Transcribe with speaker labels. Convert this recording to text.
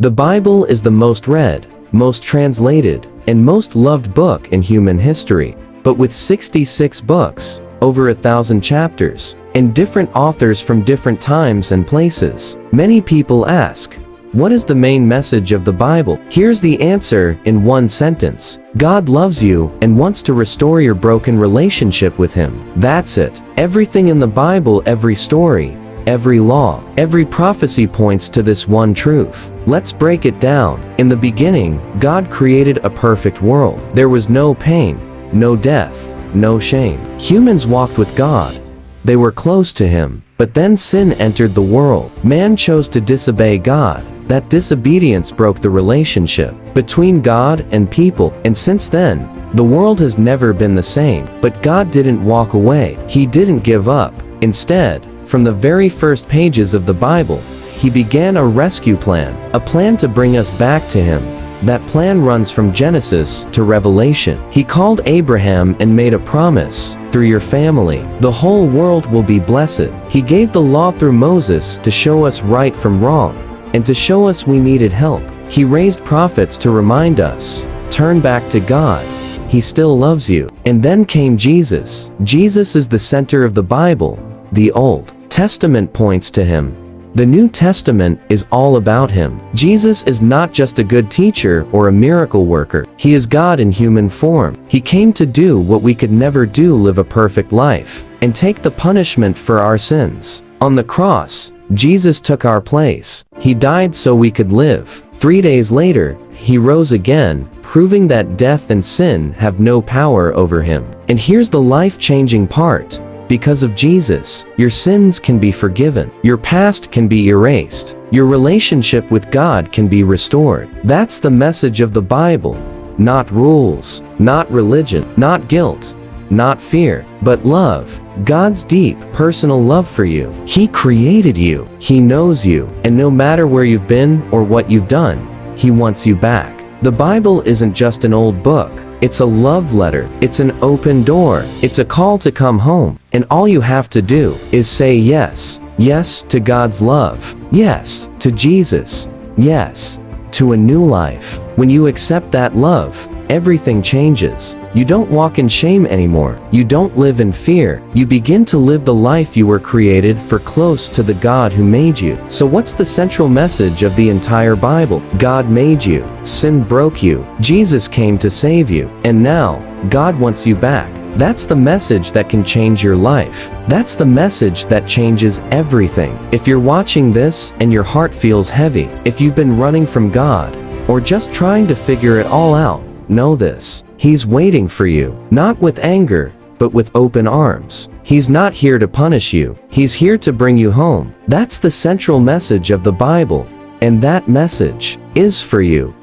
Speaker 1: The Bible is the most read, most translated, and most loved book in human history. But with 66 books, over 1,000 chapters, and different authors from different times and places, many people ask, what is the main message of the Bible? Here's the answer in one sentence. God loves you and wants to restore your broken relationship with Him. That's it. Everything in the Bible, every story, every law, every prophecy points to this one truth. Let's break it down. In the beginning, God created a perfect world. There was no pain, no death, no shame. Humans walked with God. They were close to Him. But then sin entered the world. Man chose to disobey God. That disobedience broke the relationship between God and people, and since then, the world has never been the same. But God didn't walk away. He didn't give up. Instead, from the very first pages of the Bible, He began a rescue plan, a plan to bring us back to Him. That plan runs from Genesis to Revelation. He called Abraham and made a promise, through your family, the whole world will be blessed. He gave the law through Moses to show us right from wrong, and to show us we needed help. He raised prophets to remind us, turn back to God. He still loves you. And then came Jesus. Jesus is the center of the Bible. The Old Testament points to Him. The New Testament is all about Him. Jesus is not just a good teacher or a miracle worker. He is God in human form. He came to do what we could never do, live a perfect life, and take the punishment for our sins. On the cross, Jesus took our place. He died so we could live. 3 days later, He rose again, proving that death and sin have no power over Him. And here's the life-changing part. Because of Jesus, your sins can be forgiven. Your past can be erased. Your relationship with God can be restored. That's the message of the Bible. Not rules, not religion, not guilt, not fear, but love. God's deep, personal love for you. He created you. He knows you. And no matter where you've been or what you've done, He wants you back. The Bible isn't just an old book. It's a love letter. It's an open door. It's a call to come home. And all you have to do is say yes. Yes to God's love. Yes to Jesus. Yes to a new life. When you accept that love, everything changes. You don't walk in shame anymore. You don't live in fear. You begin to live the life you were created for, close to the God who made you. So what's the central message of the entire Bible? God made you. Sin broke you. Jesus came to save you. And now, God wants you back. That's the message that can change your life. That's the message that changes everything. If you're watching this and your heart feels heavy, if you've been running from God, or just trying to figure it all out, know this. He's waiting for you, not with anger, but with open arms. He's not here to punish you. He's here to bring you home. That's the central message of the Bible, and that message is for you.